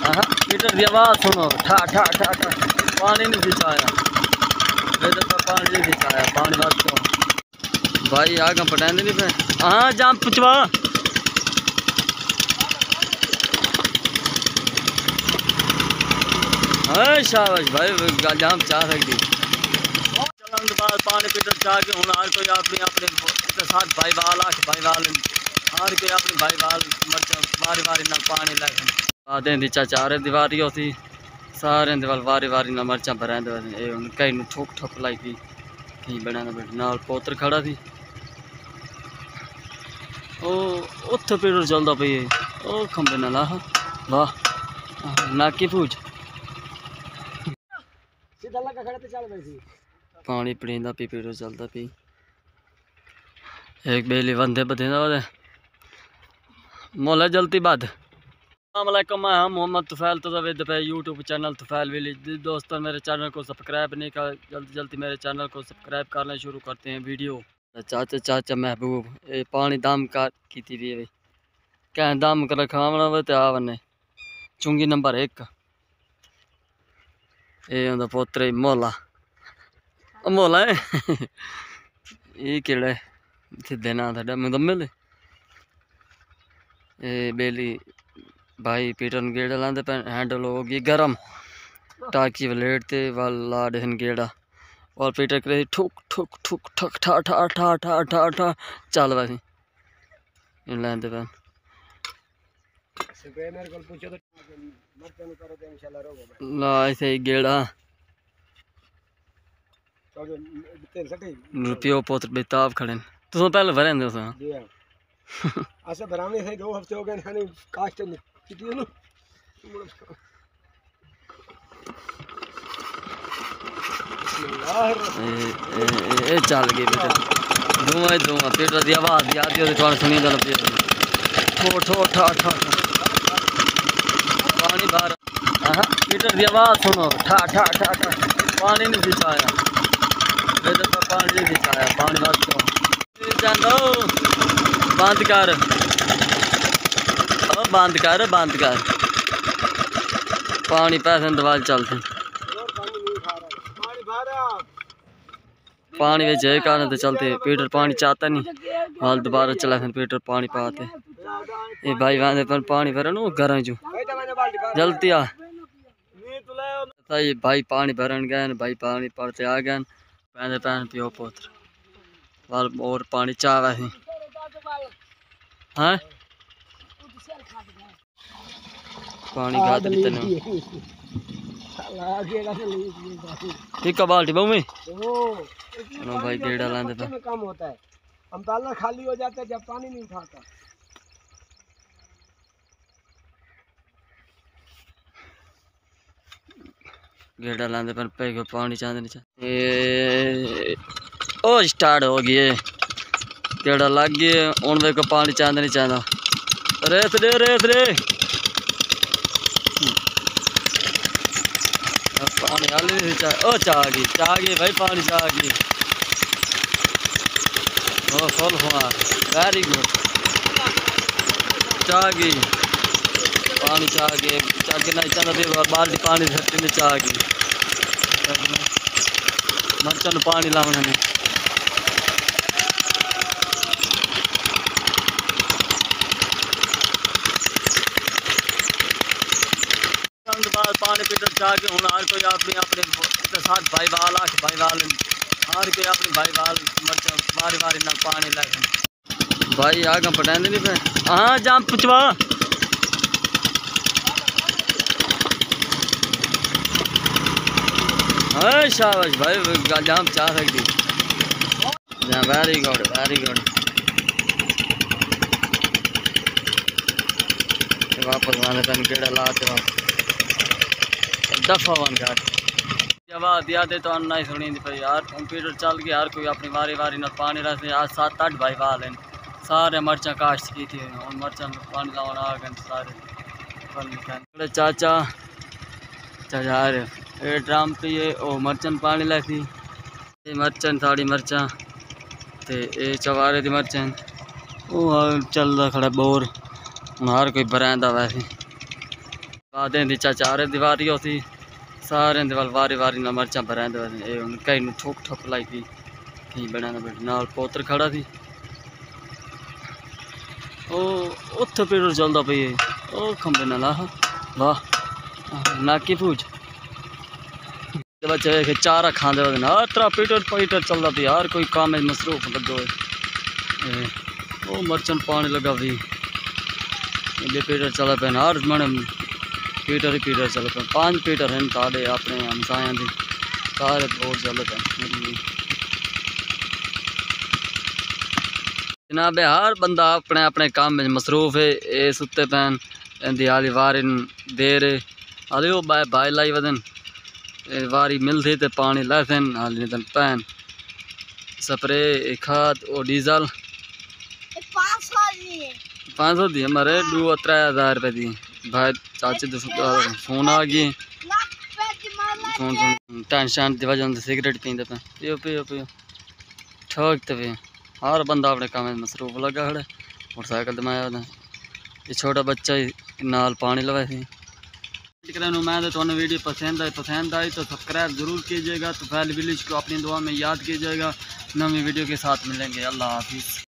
Metre की आवाज़ सुनो, ठा ठा ठा ठा। पानी नहीं खिंचाया, पानी नहीं खिंचाया, पानी बात क्यों भाई आगे पटाने नहीं पे। हाँ जाम पुचवा शाबाश भाई जाम चाह सकती चलन बाद पानी पीटर चाह के हूँ हर कोई अपनी अपने साथ भाई वाल भाई वाल हर कोई अपनी भाई वाल मर्चा बारी बारी ना पानी लगे आधे दी चाचारे दीवारी होती सारे दीवार बारी बारी ना मर्चा भरेंदे कहीं ठोक ठोक लाई थी कहीं बनाना बैठे नाल पोत्र खड़ा थी ओ उत्थे पीटर चलता पई ओ खंबे ना लाह वाह नाकी पूछ पानी पींदा पी पीटर चलता पी एक बेली बंदे बधेंदा वदे मोला जल्दी बाद अस्सलामुअलैकुम मैं हम मोहम्मद तुफैल तो पे यूट्यूब चैनल तुफैल विलेज दोस्तों मेरे चैनल को सब्सक्राइब नहीं कर जल्दी जल्दी मेरे चैनल को सब्सक्राइब करना शुरू करते हैं वीडियो चाचा चाचा महबूब ये पानी दम कर की थी भाई क्या दम कर खावना वे आवने चुंगी नंबर 1 ये होंदा पोतरे मोला मोला है ये केड़ा सीधे ना था मुदम्मिल ये बेली भाई पीटर गेड़ा लाते पे हैंडल होगी गर्म टाकी वलेटते वाल ला देन गेड़ा और पीटर करे ठुक ठुक ठुक ठक ठा ठा ठा ठा ठा ठा चल वैसे लाते पे ला ऐसे ही गेड़ा रुपये पोत्र बेताब खड़े तो पहले भरे ऐसे भराने से 2 हफ्ते हो गए खाने कास्ट कितनी नु ए चल गई बेटा धुआं पीटर दी आवाज याद ही तो सुनी दल पे ठो ठो ठा ठा पानी बाहर पीटर दी आवाज सुनो ठा ठा ठा ठा पानी नहीं खिंचाया पानी नहीं खिंचाया पानी बात क्यों जानो बंद कर बंद कर बंद कर पानी पैसे दवाल चलते पानी में जय कारण तो चलते पीटर पानी चाहता नहीं हाल दोबारा चला पीटर पानी पाते ये भाई वादे पर पानी भरन वो घर जो जल्दी आ ये भाई पानी भरन गए भाई पानी पड़ते आ गए पैसे पैन पियो पोत्र और पानी चाह वैसे हाँ पानी घात भी तने ठीक है बाल्टी बहु में नो भाई गेड़ा लांदे पे काम होता है हम ताला खाली हो जाता है जब पानी नहीं उठाता गेड़ा लांदे पर पे पानी चांदे नहीं ये ओ स्टार्ट हो गई गेड़ा लग गए उन वे को पानी चांद नहीं चाहता रेत दे पानी हाल नहीं ओ चाह गई भाई पानी चाह गई ओ फुल हुआ वेरी गुड चाह गई पानी चाह गई चाह नहीं चाहता बाल्टी पानी धरती में चाह गई मर्चन पानी लाने में पानी पीटर चाह के हूँ हर कोई अपनी अपने साथ भाई वाल हर कोई अपनी भाई वाल मर्चा बारी बारी ना पानी लगे भाई आगे पटाने नहीं पे। हाँ जाम पुचवा शाबाश भाई जाम चाह सकती वेरी गुड वापस आने पेन गेड़ा लाते वापस दफा वन घाट आवाज याद है तो नहीं सुनी थी भाई यार कंप्यूटर चल गया हर कोई अपनी वारी ना पानी रखते आज 7-8 भाई वाल हैं सारे मर्चा काश्त की थी और मर्चा पानी लाना आ गए सारे चाचा यार ये ड्राम पे ये ओ मर्चन पानी लाती ये मर्चन साड़ी मर्चा ते ये चवारे दी मर्चन वो चलता खड़ा बोर हर कोई बरांदा वैसे आधे दी चाचारे दीवारी होती सारे दीवार वारी वारी ना मर्चा भरेंदे हुन कई नु ठोक ठोक लाई थी कहीं बना नाल पोत्र खड़ा थी ओ उत्थे पीटर चलदा पई ओ खंबे ना ला वाह नाकी पूछ बच्चे के चारा खांदे वदन हर तरह पीटर चलदा पई यार कोई काम में मसरूफ लगो ओ मर्चन पानी लगा भी ये पीटर चला पे हर मन पीटर ही पीटर चल पे 5 पीटर हैं साढ़े अपने हमसाया दी सारे रोड चल पे जनाब हर बंदा अपने अपने काम में मसरूफ है ये सुते पैन इंदी आली वारी देर आली वो बाय लाई वदन वारी मिलती तो पानी लैसन हाल निदन पैन स्प्रे खाद और डीजल 500 दी हमारे 2-3 रुपये दी भाई चाचे तो फोन आ गई फोन टेंशन की वजह से सिगरेट पींदे पे पियो पियो पियो ठोकते पे हर बंदा अपने काम में मसरूफ लगा खड़े मोटरसाइकिल दमाया ये छोटा बच्चा ही नाल पानी लवाए थी मैं तो वीडियो पसंद आई तो सब्सक्राइब ज़रूर कीजिएगा तो पहले विलेज को अपनी दुआ में याद कीजिएगा नवी वीडियो के साथ मिलेंगे अल्लाह हाफिज़।